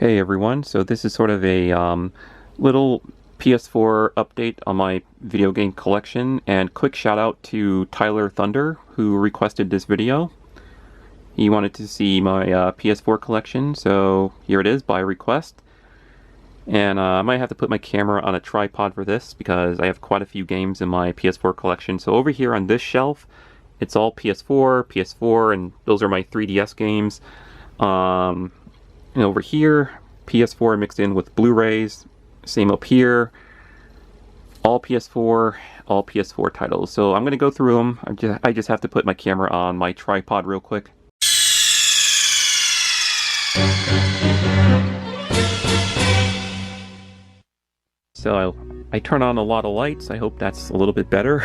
Hey everyone, so this is sort of a little PS4 update on my video game collection, and quick shout out to Tyler Thunder who requested this video. He wanted to see my PS4 collection, so here it is by request. And I might have to put my camera on a tripod for this because I have quite a few games in my PS4 collection. So over here on this shelf, it's all PS4, and those are my 3DS games. And over here, PS4 mixed in with Blu-rays. Same up here. All PS4 titles. So I'm going to go through them. I just have to put my camera on my tripod real quick. So I turn on a lot of lights. I hope that's a little bit better.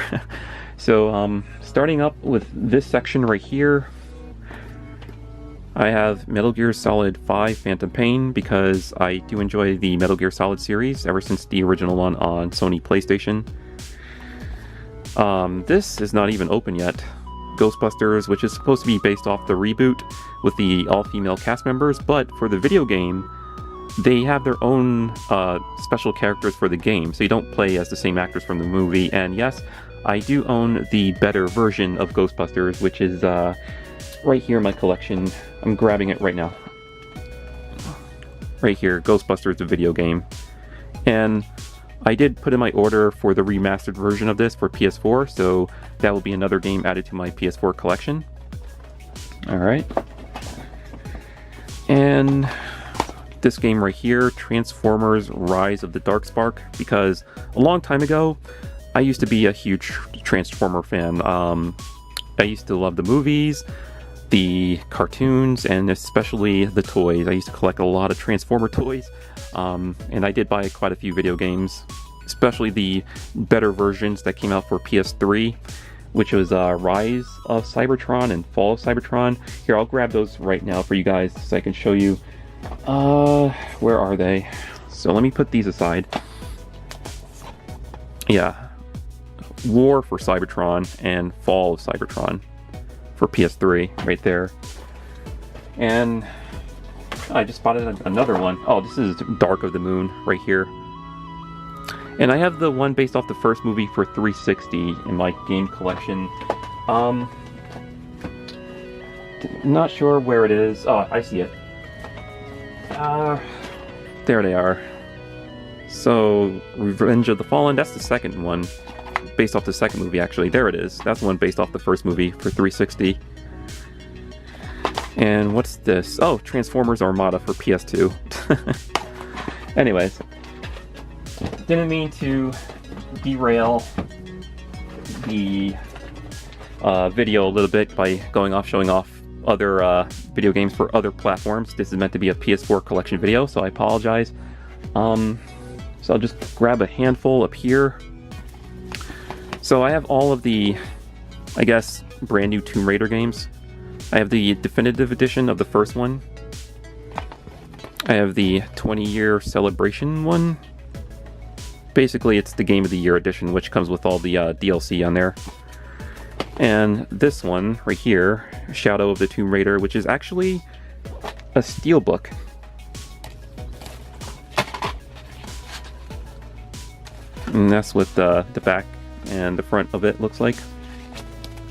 So starting up with this section right here, I have Metal Gear Solid 5 Phantom Pain because I do enjoy the Metal Gear Solid series ever since the original one on Sony PlayStation. This is not even open yet. Ghostbusters, which is supposed to be based off the reboot with the all-female cast members, but for the video game, they have their own special characters for the game, so you don't play as the same actors from the movie. And yes, I do own the better version of Ghostbusters, which is right here in my collection. I'm grabbing it right now. Right here, Ghostbusters, the video game. And I did put in my order for the remastered version of this for PS4, so that will be another game added to my PS4 collection. Alright. And this game right here, Transformers Rise of the Darkspark, because a long time ago, I used to be a huge Transformer fan. I used to love the movies, the cartoons, and especially the toys. I used to collect a lot of Transformer toys, and I did buy quite a few video games, especially the better versions that came out for PS3, which was Rise of Cybertron and Fall of Cybertron. Here, I'll grab those right now for you guys so I can show you. Where are they? So let me put these aside. Yeah, War for Cybertron and Fall of Cybertron for PS3 right there. And I just spotted another one. Oh, this is Dark of the Moon right here. And I have the one based off the first movie for 360 in my game collection. Not sure where it is. Oh, I see it. There they are. So, Revenge of the Fallen, that's the second one. Based off the second movie, actually. There it is. That's the one based off the first movie for 360. And what's this? Oh, Transformers Armada for PS2. Anyways. Didn't mean to derail the video a little bit by showing off other video games for other platforms. This is meant to be a PS4 collection video, so I apologize. So I'll just grab a handful up here. So I have all of the, I guess, brand new Tomb Raider games. I have the definitive edition of the first one. I have the 20-year celebration one. Basically, it's the Game of the Year edition, which comes with all the DLC on there. And this one right here, Shadow of the Tomb Raider, which is actually a steelbook. And that's what the back and the front of it looks like.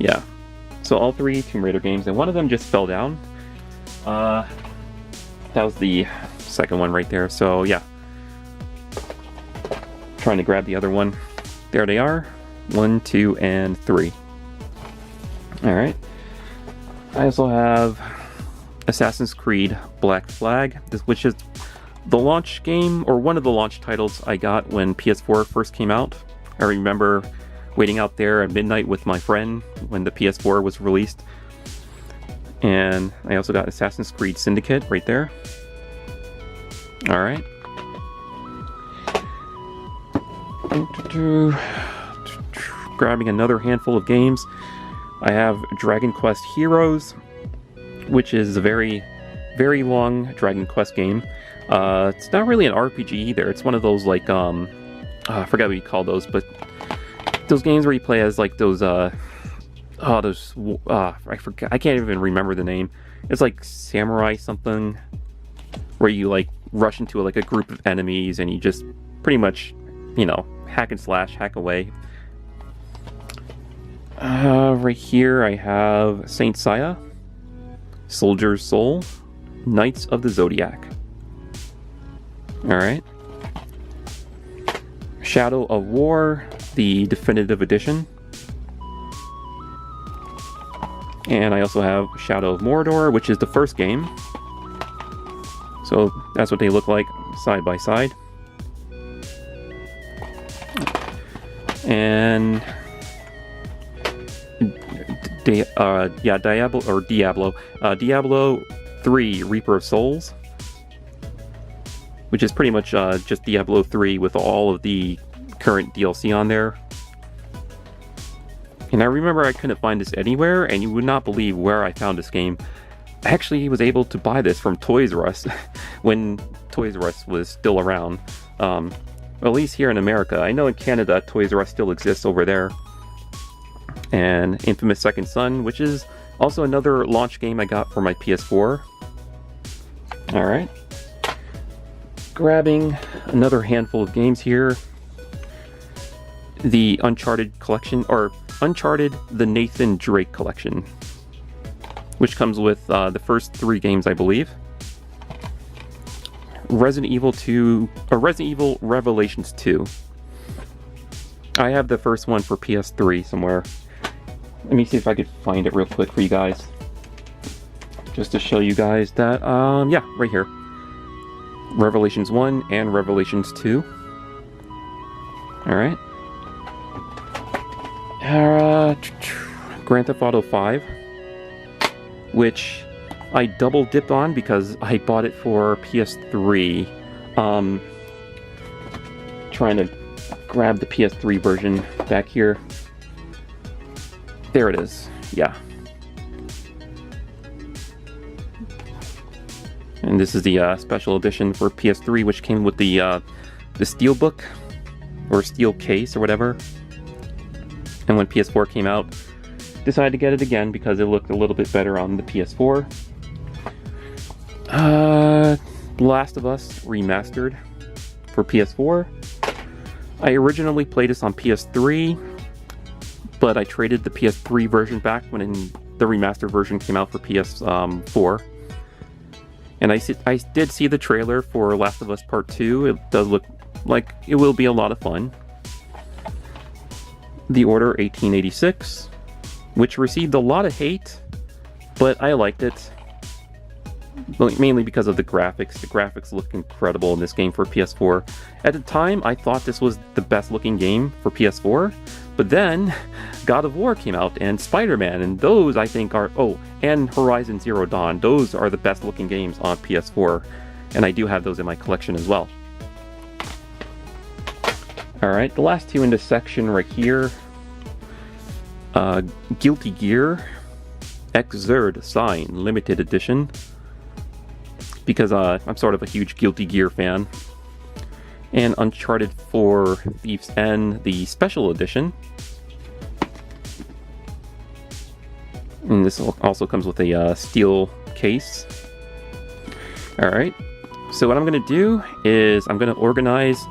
Yeah. So all three Tomb Raider games, and one of them just fell down. That was the second one right there. So yeah. Trying to grab the other one. There they are. 1, 2, and 3. Alright. I also have Assassin's Creed Black Flag, which is the launch game, or one of the launch titles I got when PS4 first came out. I remember waiting out there at midnight with my friend when the PS4 was released. And I also got Assassin's Creed Syndicate right there. Alright. Grabbing another handful of games. I have Dragon Quest Heroes, which is a very, very long Dragon Quest game. It's not really an RPG either. It's one of those like I forgot what you call those, but those games where you play as like those I forgot. I can't even remember the name. It's like Samurai something. where you like rush into like a group of enemies and you just pretty much, you know, hack and slash, hack away. Right here I have Saint Seiya, Soldier's Soul, Knights of the Zodiac. Alright. Shadow of War, the definitive edition. And I also have Shadow of Mordor, which is the first game. So that's what they look like side by side. And Diablo 3 Reaper of Souls, which is pretty much just Diablo 3 with all of the current DLC on there. And I remember I couldn't find this anywhere, and you would not believe where I found this game. I actually was able to buy this from Toys R Us when Toys R Us was still around. At least here in America. I know in Canada, Toys R Us still exists over there. And Infamous Second Son, which is also another launch game I got for my PS4. Alright. Grabbing another handful of games here. The Uncharted collection, or Uncharted the Nathan Drake collection, which comes with the first 3 games, I believe. Resident Evil 2, or Resident Evil Revelations 2. I have the first one for PS3 somewhere. Let me see if I could find it real quick for you guys. Just to show you guys that, yeah, right here. Revelations 1 and Revelations 2. Alright. Grand Theft Auto 5, which I double dipped on because I bought it for PS3. Trying to grab the PS3 version back here. There it is. Yeah. And this is the special edition for PS3, which came with the Steelbook or Steel case or whatever. And when PS4 came out, decided to get it again because it looked a little bit better on the PS4. Last of Us Remastered for PS4. I originally played this on PS3, but I traded the PS3 version back when the remastered version came out for PS4. And I did see the trailer for Last of Us Part 2. It does look like it will be a lot of fun. The Order 1886, which received a lot of hate, but I liked it. Mainly because of the graphics. The graphics look incredible in this game for PS4. At the time, I thought this was the best looking game for PS4, but then God of War came out and Spider-Man, and those I think are, oh, and Horizon Zero Dawn, those are the best looking games on PS4, and I do have those in my collection as well. Alright, the last two in this section right here. Guilty Gear Xrd Sign Limited Edition. Because I'm sort of a huge Guilty Gear fan. And Uncharted 4 Thief's End, the Special Edition. And this also comes with a steel case. Alright, so what I'm going to do is I'm going to organize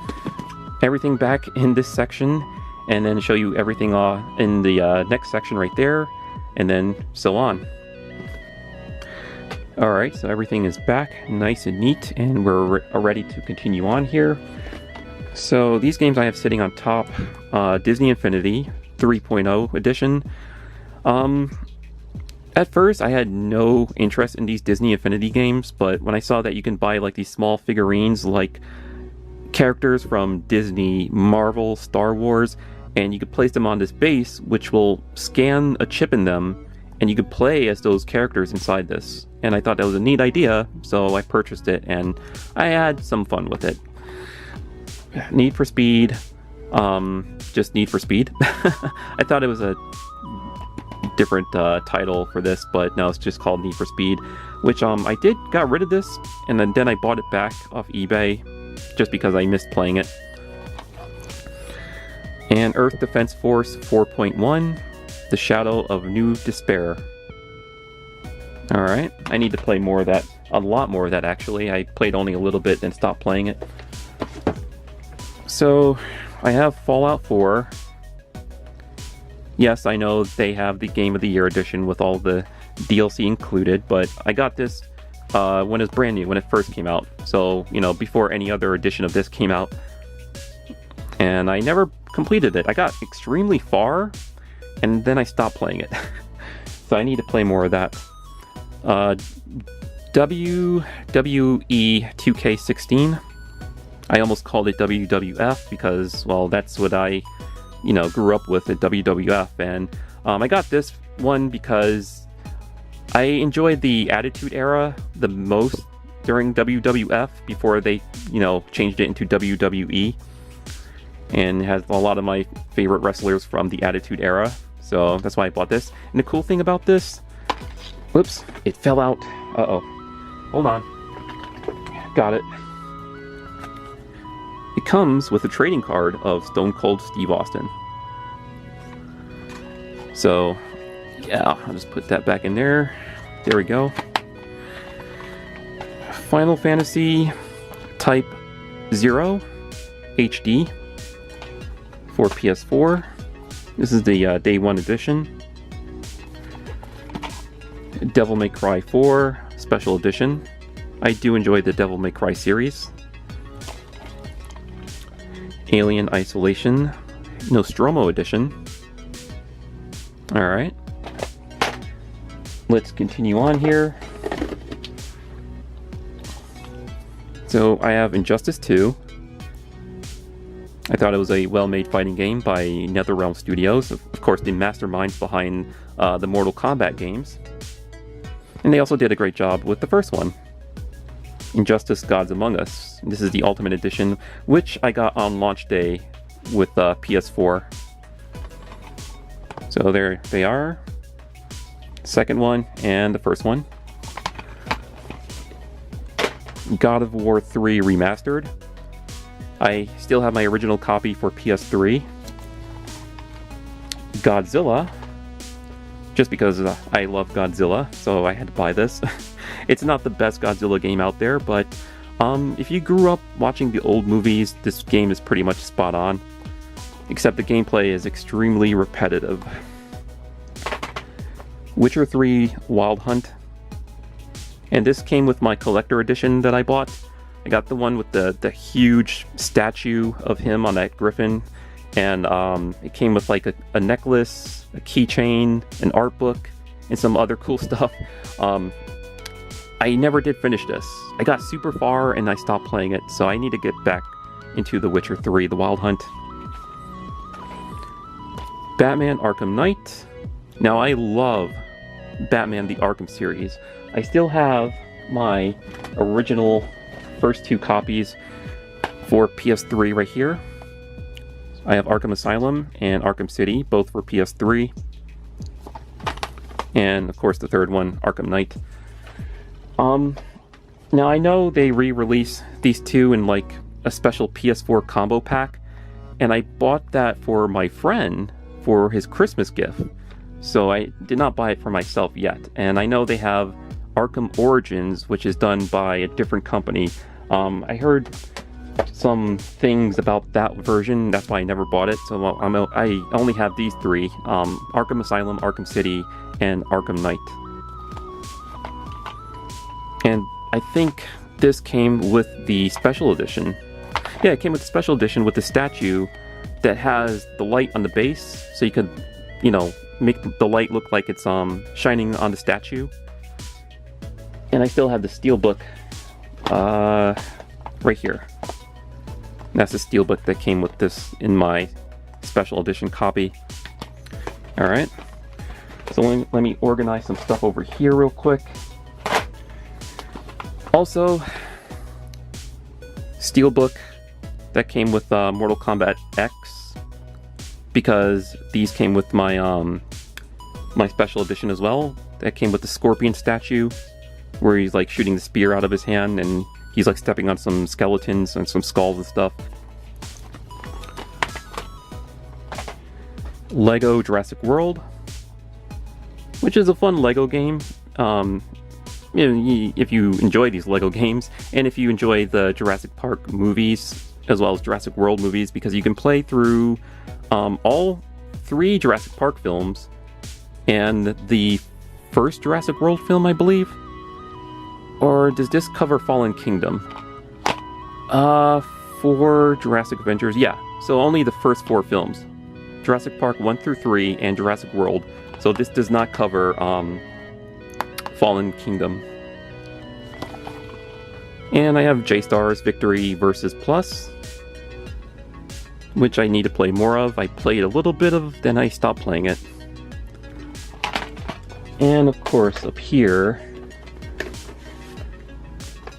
everything back in this section and then show you everything in the next section right there, and then so on. Alright, so everything is back nice and neat, and we're ready to continue on here. So these games I have sitting on top, Disney Infinity 3.0 edition. At first I had no interest in these Disney Infinity games, but when I saw that you can buy like these small figurines like characters from Disney, Marvel, Star Wars, and you could place them on this base, which will scan a chip in them, and you could play as those characters inside this. And I thought that was a neat idea, so I purchased it, and I had some fun with it. Need for Speed, just Need for Speed. I thought it was a different title for this, but no, it's just called Need for Speed, which I got rid of this, and then I bought it back off eBay, just because I missed playing it. And Earth Defense Force 4.1, The Shadow of New Despair. Alright, I need to play more of that. a lot more of that actually. I played only a little bit and stopped playing it. So I have Fallout 4. Yes, I know they have the Game of the Year edition with all the DLC included, but I got this when it was brand new, when it first came out. So, you know, before any other edition of this came out. And I never completed it. I got extremely far, and then I stopped playing it. So I need to play more of that. WWE 2K16. I almost called it WWF because, well, that's what I, you know, grew up with at WWF. And I got this one because I enjoyed the Attitude Era the most during WWF before they, you know, changed it into WWE. And it has a lot of my favorite wrestlers from the Attitude Era. So that's why I bought this. And the cool thing about this, whoops, it fell out. Uh-oh. Hold on. Got it. It comes with a trading card of Stone Cold Steve Austin. So, yeah, I'll just put that back in there. There we go. Final Fantasy Type 0 HD for PS4. This is the Day 1 edition. Devil May Cry 4 Special Edition. I do enjoy the Devil May Cry series. Alien Isolation Nostromo Edition. Alright. Let's continue on here. So I have Injustice 2. I thought it was a well-made fighting game by NetherRealm Studios, of course the masterminds behind the Mortal Kombat games. And they also did a great job with the first one, Injustice Gods Among Us. This is the Ultimate Edition, which I got on launch day with PS4. So there they are. Second one and the first one. God of War 3 Remastered. I still have my original copy for PS3. Godzilla, just because I love Godzilla, so I had to buy this. It's not the best Godzilla game out there, but if you grew up watching the old movies, this game is pretty much spot on. Except the gameplay is extremely repetitive. Witcher 3 Wild Hunt. And this came with my collector edition that I bought. I got the one with the huge statue of him on that griffin. And it came with like a necklace, a keychain, an art book, and some other cool stuff. I never did finish this. I got super far and I stopped playing it, so I need to get back into The Witcher 3, The Wild Hunt. Batman Arkham Knight. Now I love Batman the Arkham series. I still have my original first two copies for PS3 right here. I have Arkham Asylum and Arkham City, both for PS3. And of course the third one, Arkham Knight. Now I know they re-release these two in like a special PS4 combo pack, and I bought that for my friend for his Christmas gift. So I did not buy it for myself yet. And I know they have Arkham Origins, which is done by a different company. I heard some things about that version, that's why I never bought it. So I only have these three, Arkham Asylum, Arkham City, and Arkham Knight. And I think this came with the special edition. Yeah, it came with the special edition with the statue that has the light on the base, so you could, you know, make the light look like it's shining on the statue. And I still have the steelbook right here. That's the steelbook that came with this in my special edition copy. Alright, so let me organize some stuff over here real quick. Also, steelbook that came with Mortal Kombat X, because these came with my my special edition as well. That came with the Scorpion statue, where he's like shooting the spear out of his hand and he's like stepping on some skeletons and some skulls and stuff. Lego Jurassic World, which is a fun Lego game. if you enjoy these Lego games, and if you enjoy the Jurassic Park movies, as well as Jurassic World movies, because you can play through all 3 Jurassic Park films, and the first Jurassic World film, I believe? Or does this cover Fallen Kingdom? 4 Jurassic Adventures, yeah. So only the first 4 films. Jurassic Park 1 through 3 and Jurassic World. So this does not cover Fallen Kingdom. And I have J-Stars Victory vs. Plus, which I need to play more of. I played a little bit of, then I stopped playing it. And of course, up here,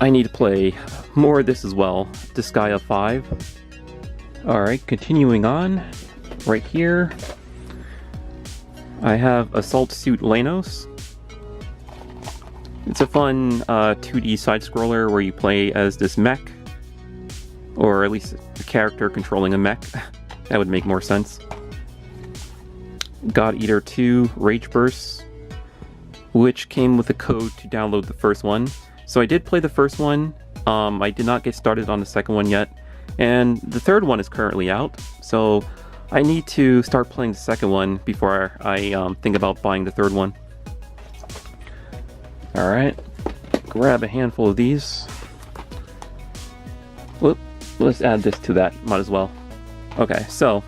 I need to play more of this as well. Disgaea 5. Alright, continuing on. Right here, I have Assault Suit Lanos. It's a fun 2D side-scroller where you play as this mech. Or at least a character controlling a mech. That would make more sense. God Eater 2 Rage Burst, which came with a code to download the first one. So I did play the first one. I did not get started on the second one yet. And the third one is currently out. So I need to start playing the second one before I think about buying the third one. Alright. Grab a handful of these. Whoop. Let's add this to that, might as well. Okay, so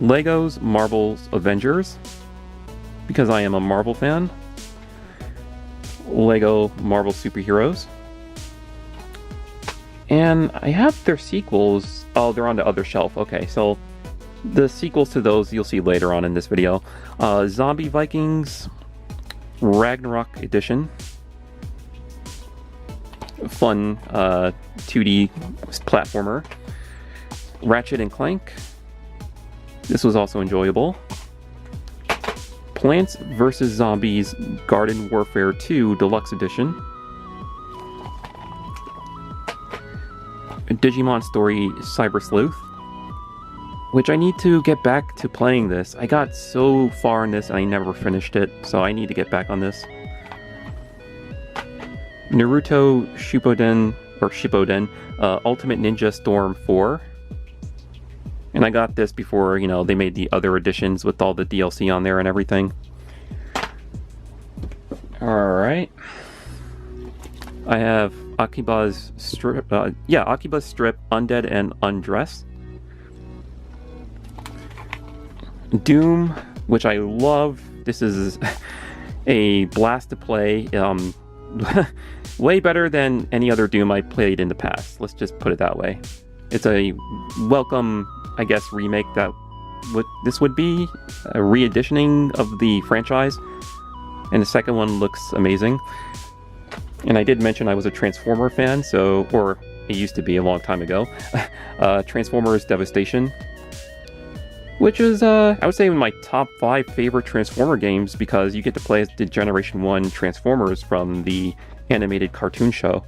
Legos Marvel's Avengers, because I am a Marvel fan. Lego Marvel Superheroes. And I have their sequels. Oh, they're on the other shelf. Okay, so the sequels to those you'll see later on in this video. Zombie Vikings Ragnarok Edition. Fun 2D platformer. Ratchet and Clank. This was also enjoyable. Plants vs. Zombies Garden Warfare 2 Deluxe Edition. Digimon Story Cyber Sleuth, which I need to get back to playing this. I got so far in this and I never finished it, so I need to get back on this. Naruto Shippuden Ultimate Ninja Storm 4. And I got this before, you know, they made the other editions with all the DLC on there and everything. Alright. I have Akiba's Strip, Akiba's Strip, Undead and Undress. Doom, which I love. This is a blast to play. Way better than any other Doom I played in the past. Let's just put it that way. It's a welcome, I guess, remake that this would be a re-editioning of the franchise. And the second one looks amazing. And I did mention I was a Transformer fan, or it used to be a long time ago. Transformers Devastation, which is, I would say, my top 5 favorite Transformer games because you get to play as the Generation 1 Transformers from the animated cartoon show.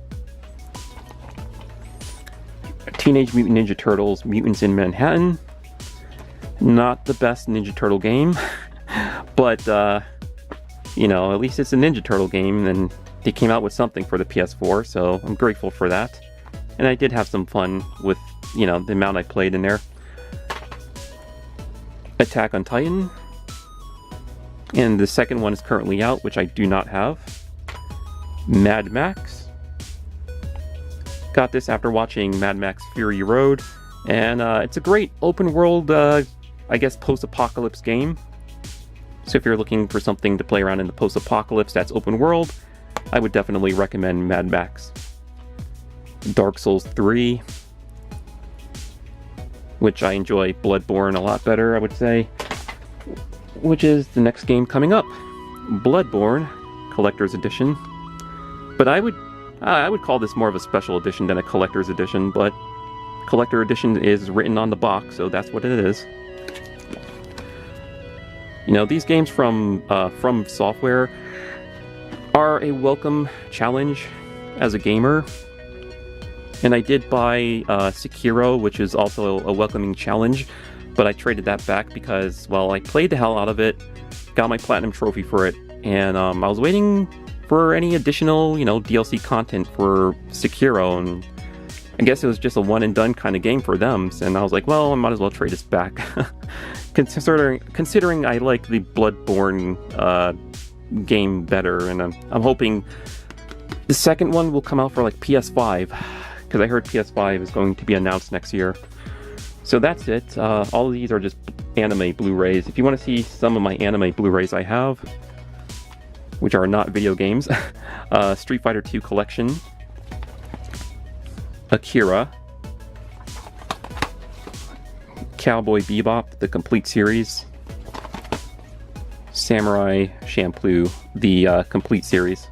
Teenage Mutant Ninja Turtles Mutants in Manhattan. Not the best Ninja Turtle game, but, you know, at least it's a Ninja Turtle game, and they came out with something for the PS4, so I'm grateful for that. And I did have some fun with, you know, the amount I played in there. Attack on Titan. And the second one is currently out, which I do not have. Mad Max. Got this after watching Mad Max Fury Road. And it's a great open world, I guess, post-apocalypse game. So if you're looking for something to play around in the post-apocalypse that's open world, I would definitely recommend Mad Max. Dark Souls 3, which I enjoy Bloodborne a lot better, I would say, which is the next game coming up. Bloodborne Collector's Edition. But I would call this more of a special edition than a collector's edition, but collector edition is written on the box, so that's what it is. You know, these games from Software are a welcome challenge as a gamer. And I did buy Sekiro, which is also a welcoming challenge, but I traded that back because, well, I played the hell out of it, got my platinum trophy for it, and I was waiting for any additional, DLC content for Sekiro, and I guess it was just a one and done kind of game for them, and I was like, well, I might as well trade this back. Considering I like the Bloodborne game better, and I'm hoping the second one will come out for like PS5, because I heard PS5 is going to be announced next year. So that's it. All of these are just anime Blu-rays. If you want to see some of my anime Blu-rays I have, which are not video games, Street Fighter 2 Collection, Akira, Cowboy Bebop, the complete series, Samurai Champloo, the complete series.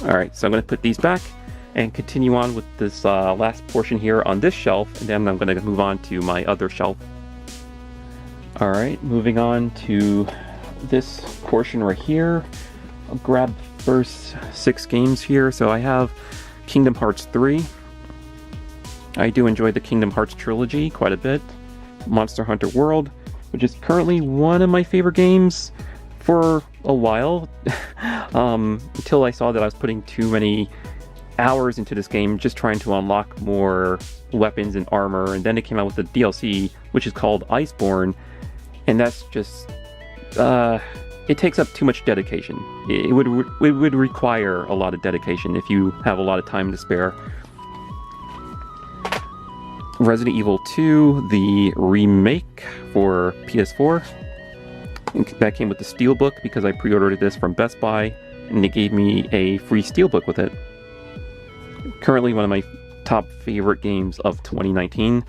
Alright, so I'm going to put these back and continue on with this last portion here on this shelf, and then I'm going to move on to my other shelf. Alright, moving on to this portion right here. I'll grab the first 6 games here. So I have Kingdom Hearts 3. I do enjoy the Kingdom Hearts trilogy quite a bit. Monster Hunter World, which is currently one of my favorite games for a while, until I saw that I was putting too many hours into this game just trying to unlock more weapons and armor, and then it came out with the DLC, which is called Iceborne, and that's just it takes up too much dedication. It would require a lot of dedication if you have a lot of time to spare. Resident Evil 2, the remake for PS4. That came with the Steelbook because I pre-ordered this from Best Buy, and they gave me a free Steelbook with it. Currently one of my top favorite games of 2019,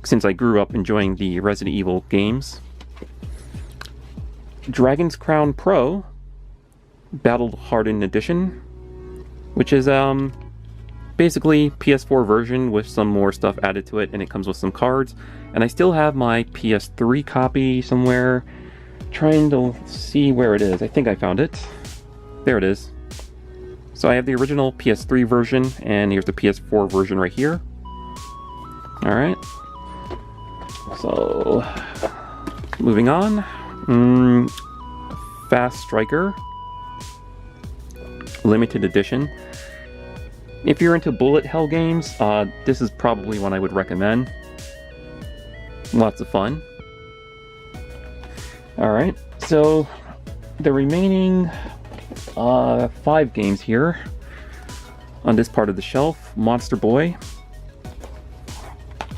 since I grew up enjoying the Resident Evil games. Dragon's Crown Pro, Battle Hardened Edition, which is basically PS4 version with some more stuff added to it, and it comes with some cards. And I still have my PS3 copy somewhere, trying to see where it is. I think I found it. There it is. So I have the original PS3 version, and here's the PS4 version right here. Alright. So, moving on. Fast Striker Limited Edition. If you're into bullet hell games, this is probably one I would recommend. Lots of fun. Alright, so the remaining 5 games here on this part of the shelf. Monster Boy.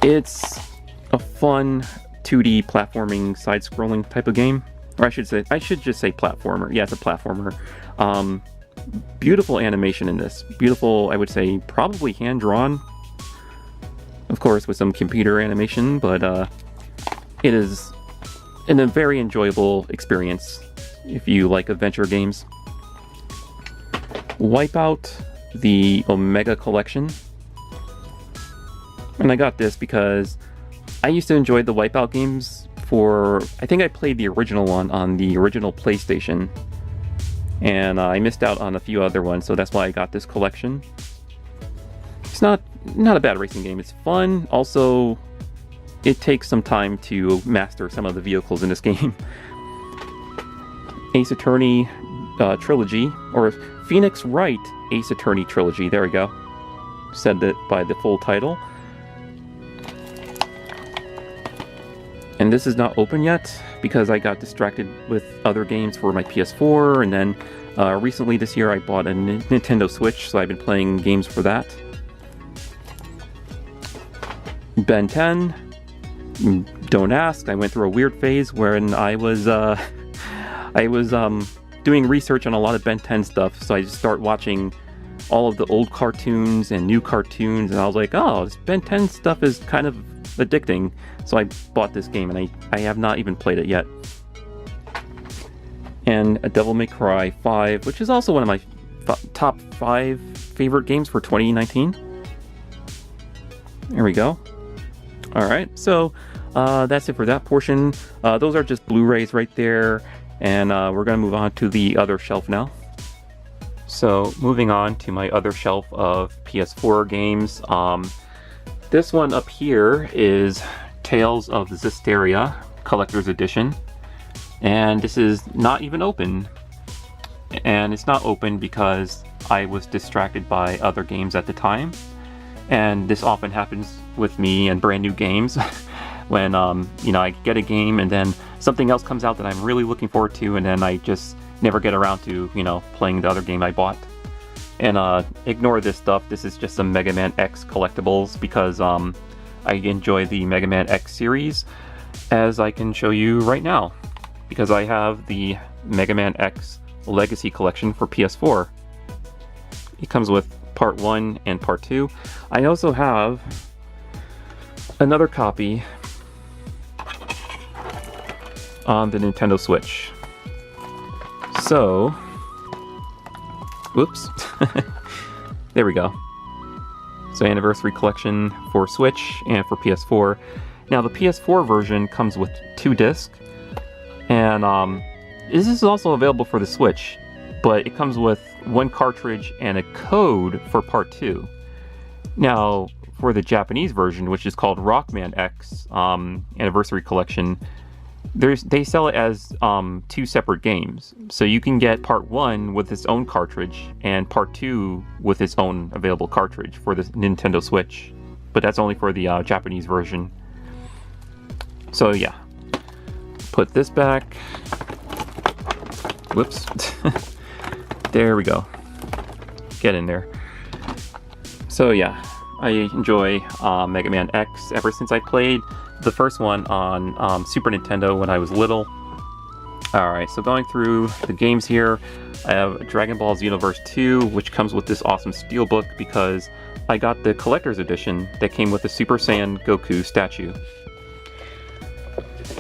It's a fun 2D platforming, side-scrolling type of game. Or I should just say platformer. Yeah, it's a platformer. Beautiful animation in this. Beautiful, I would say, probably hand-drawn. Of course, with some computer animation, but it is a very enjoyable experience if you like adventure games. Wipeout, the Omega Collection. And I got this because I used to enjoy the Wipeout games I think I played the original one on the original PlayStation, and I missed out on a few other ones, so that's why I got this collection. It's not a bad racing game. It's fun. Also, it takes some time to master some of the vehicles in this game. Ace Attorney Trilogy, or Phoenix Wright Ace Attorney Trilogy. There we go. Said that by the full title. And this is not open yet because I got distracted with other games for my PS4, and then recently this year I bought a Nintendo Switch, so I've been playing games for that. Ben 10. Don't ask. I went through a weird phase wherein I was doing research on a lot of Ben 10 stuff, so I just start watching all of the old cartoons and new cartoons, and I was like, oh, this Ben 10 stuff is kind of addicting. So I bought this game, and I have not even played it yet. And a Devil May Cry 5, which is also one of my top 5 favorite games for 2019. There we go. Alright, so that's it for that portion. Those are just Blu-rays right there, and we're going to move on to the other shelf now. So moving on to my other shelf of PS4 games. This one up here is Tales of Zestiria Collector's Edition, and this is not even open. and it's not open because I was distracted by other games at the time. And this often happens with me and brand new games when you know, I get a game and then something else comes out that I'm really looking forward to, and then I just never get around to, you know, playing the other game I bought. And ignore this stuff. This is just some Mega Man X collectibles because I enjoy the Mega Man X series, as I can show you right now, because I have the Mega Man X Legacy Collection for PS4. It comes with Part 1 and Part 2. I also have another copy on the Nintendo Switch. So, whoops. There we go. So, Anniversary Collection for Switch and for PS4. Now, the PS4 version comes with 2 discs, and this is also available for the Switch, but it comes with 1 cartridge and a code for Part 2. Now, for the Japanese version, which is called Rockman X Anniversary Collection, they sell it as 2 separate games. So you can get Part 1 with its own cartridge and Part 2 with its own available cartridge for the Nintendo Switch. But that's only for the Japanese version. So yeah, put this back. Whoops. There we go. Get in there. So yeah, I enjoy Mega Man X ever since I played the first one on Super Nintendo when I was little. Alright, so going through the games here, I have Dragon Ball Xenoverse 2, which comes with this awesome steelbook because I got the collector's edition that came with the Super Saiyan Goku statue.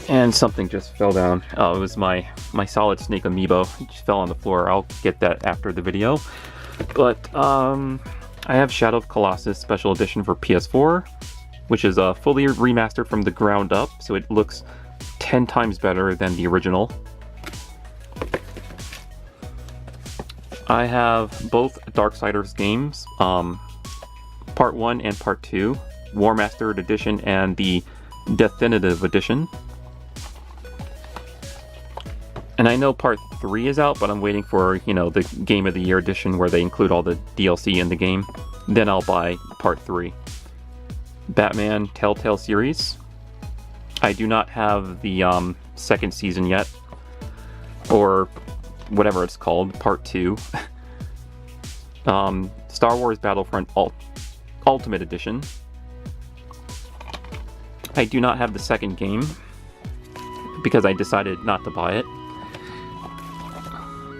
And something just fell down. Oh, it was my Solid Snake amiibo. It just fell on the floor. I'll get that after the video. But I have Shadow of Colossus Special Edition for PS4, which is fully remastered from the ground up, so it looks 10 times better than the original. I have both Darksiders games, Part 1 and Part 2, War Mastered Edition and the Definitive Edition. And I know Part 3 is out, but I'm waiting for, you know, the Game of the Year edition where they include all the DLC in the game. Then I'll buy Part 3. Batman Telltale series. I do not have the second season yet, or whatever it's called, Part 2. Star Wars Battlefront Ultimate Edition. I do not have the second game because I decided not to buy it.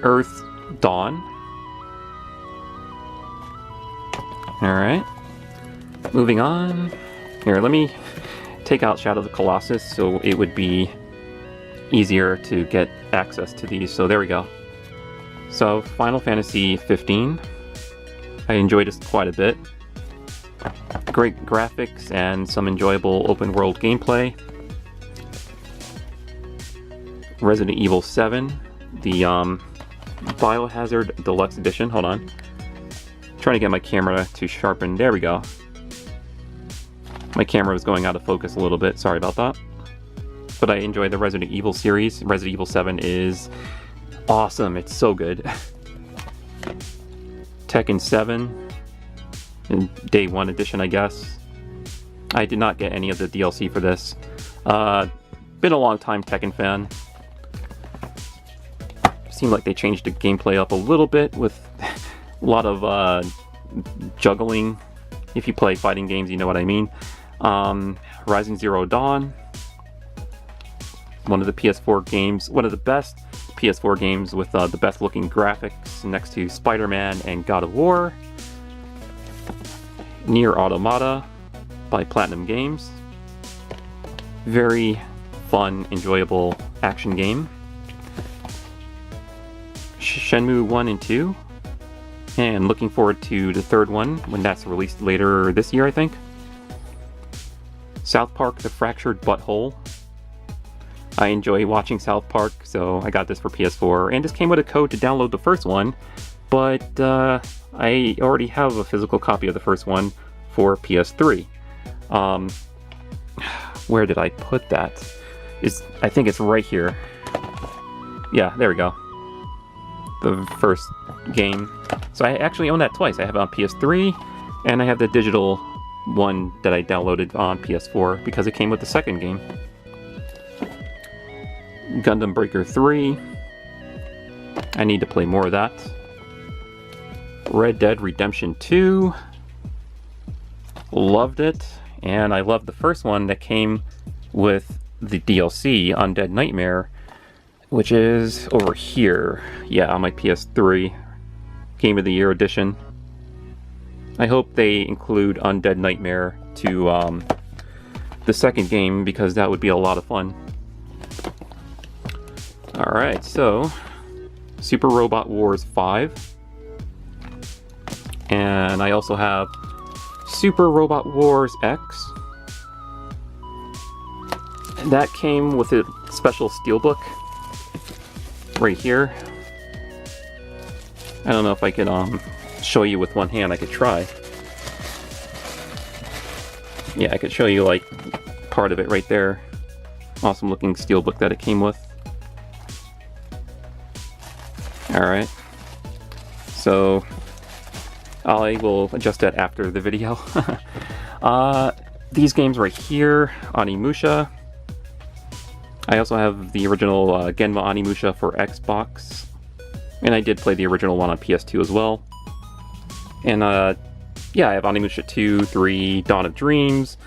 Earth Dawn. Alright. Moving on. Here, let me take out Shadow of the Colossus so it would be easier to get access to these. So there we go. So, Final Fantasy 15. I enjoyed this quite a bit. Great graphics and some enjoyable open world gameplay. Resident Evil 7. The Biohazard Deluxe Edition. Hold on. Trying to get my camera to sharpen. There we go. My camera was going out of focus a little bit. Sorry about that. But I enjoy the Resident Evil series. Resident Evil 7 is awesome. It's so good. Tekken 7. Day 1 edition, I guess. I did not get any of the DLC for this. Been a long time Tekken fan. Seemed like they changed the gameplay up a little bit with a lot of juggling. If you play fighting games, you know what I mean. Horizon Zero Dawn. One of the PS4 games, one of the best PS4 games with the best looking graphics next to Spider-Man and God of War. Nier Automata by Platinum Games. Very fun, enjoyable action game. Shenmue 1 and 2. And looking forward to the third one when that's released later this year, I think. South Park The Fractured Butthole. I enjoy watching South Park, so I got this for PS4. And this came with a code to download the first one, but I already have a physical copy of the first one for PS3. Where did I put that? I think it's right here. Yeah, there we go. the first game. So I actually own that twice. I have it on PS3, and I have the digital one that I downloaded on PS4 because it came with the second game. Gundam Breaker 3. I need to play more of that. Red Dead Redemption 2. Loved it. And I loved the first one that came with the DLC, Undead Nightmare, which is over here. Yeah, on my PS3. Game of the Year edition. I hope they include Undead Nightmare to the second game, because that would be a lot of fun. Alright, so Super Robot Wars 5. And I also have Super Robot Wars X. That came with a special steelbook right here. I don't know if I can show you with one hand. I could try. Yeah, I could show you like part of it right there. Awesome looking steelbook that it came with. Alright. So I will adjust that after the video. These games right here, Onimusha. I also have the original Genma Onimusha for Xbox. And I did play the original one on PS2 as well. And yeah, I have Onimusha 2, 3, Dawn of Dreams,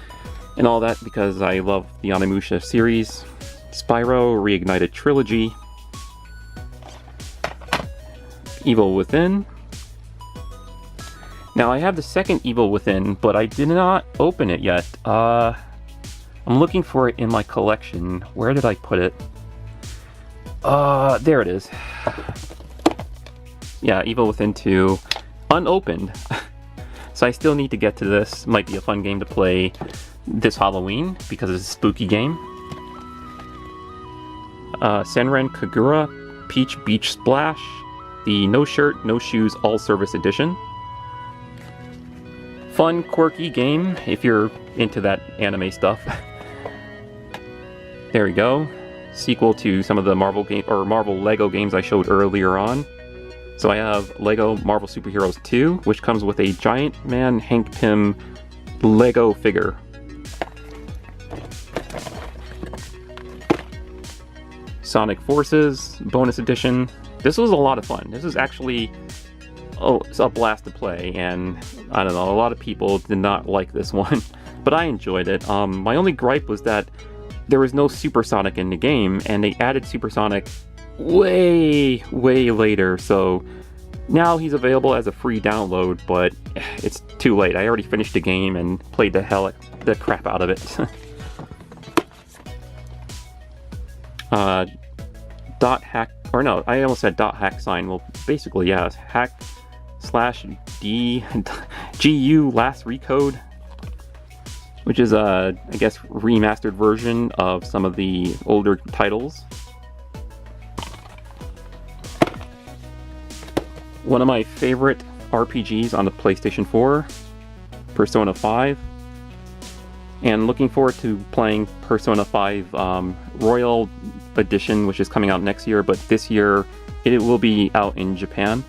and all that because I love the Onimusha series. Spyro Reignited Trilogy. Evil Within. Now I have the second Evil Within, but I did not open it yet. I'm looking for it in my collection. Where did I put it? There it is. Yeah, Evil Within 2, unopened. So I still need to get to this. Might be a fun game to play this Halloween because it's a spooky game. Senran Kagura Peach Beach Splash, the No Shirt, No Shoes All Service Edition. Fun, quirky game if you're into that anime stuff. There we go. Sequel to some of the Marvel game or Marvel Lego games I showed earlier on. So I have Lego Marvel Superheroes 2, which comes with a Giant Man Hank Pym Lego figure. Sonic Forces Bonus Edition. This was a lot of fun. This is actually it's a blast to play, and I don't know, a lot of people did not like this one, but I enjoyed it. My only gripe was that there was no Supersonic in the game, and they added Supersonic way later, so now he's available as a free download, but it's too late. I already finished the game and played the crap out of it. Dot hack, or no, I almost said dot hack sign. Well, basically, yeah, it's hack/D/GU last recode, which is I guess remastered version of some of the older titles. One of my favorite RPGs on the PlayStation 4, Persona 5. And looking forward to playing Persona 5 Royal Edition, which is coming out next year, but this year it will be out in Japan.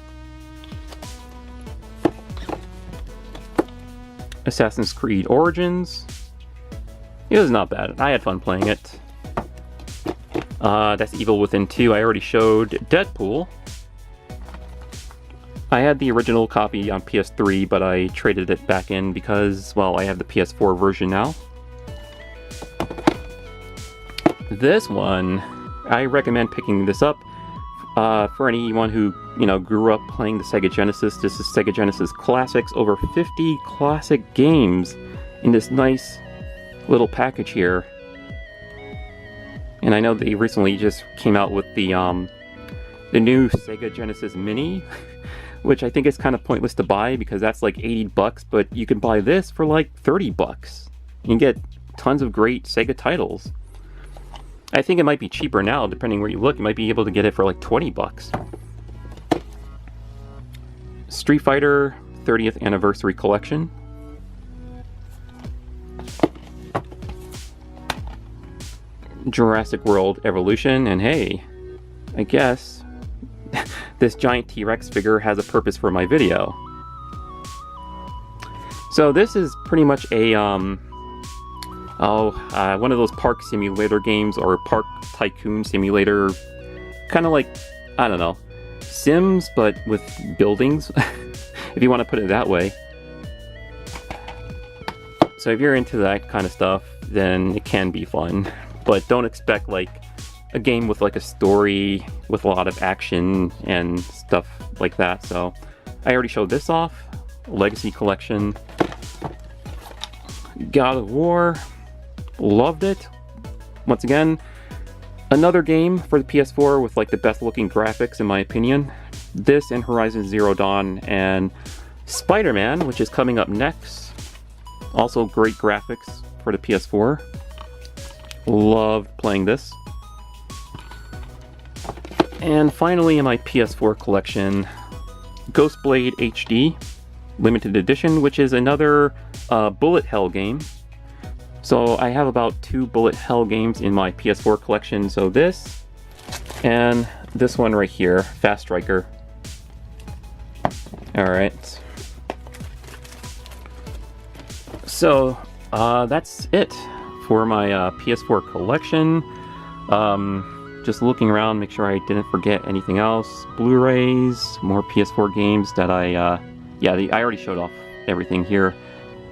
Assassin's Creed Origins. It was not bad. I had fun playing it. That's Evil Within 2. I already showed Deadpool. I had the original copy on PS3, but I traded it back in because, well, I have the PS4 version now. This one, I recommend picking this up for anyone who, you know, grew up playing the Sega Genesis. This is Sega Genesis Classics, over 50 classic games in this nice little package here. And I know they recently just came out with the new Sega Genesis Mini, which I think is kind of pointless to buy because that's like $80, but you can buy this for like $30. You can get tons of great Sega titles. I think it might be cheaper now, depending where you look. You might be able to get it for like $20. Street Fighter 30th Anniversary Collection. Jurassic World Evolution, and hey, I guess this giant T-Rex figure has a purpose for my video. So this is pretty much a one of those park simulator games, or park tycoon simulator, kind of like, I don't know, Sims but with buildings, if you want to put it that way. So if you're into that kind of stuff, then it can be fun, but don't expect like a game with like a story with a lot of action and stuff like that. So I already showed this off. Legacy Collection, God of War, loved it. Once again, another game for the PS4 with like the best looking graphics in my opinion. This and Horizon Zero Dawn, and Spider-Man, which is coming up next. Also great graphics for the PS4. Loved playing this. And finally in my PS4 collection, Ghostblade HD Limited Edition, which is another bullet hell game. So I have about 2 bullet hell games in my PS4 collection. So this and this one right here, Fast Striker. Alright. So that's it for my PS4 collection. Just looking around, make sure I didn't forget anything else. Blu-rays, more PS4 games that I already showed off everything here.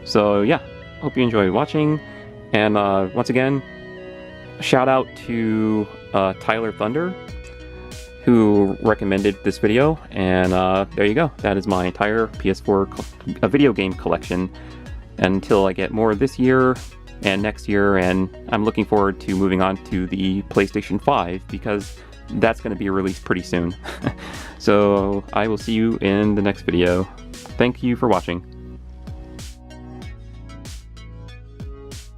So yeah, hope you enjoyed watching. And once again, shout out to Tyler Thunder, who recommended this video. And there you go. That is my entire PS4 video game collection until I get more this year and next year. And I'm looking forward to moving on to the PlayStation 5 because that's going to be released pretty soon. So I will see you in the next video. Thank you for watching.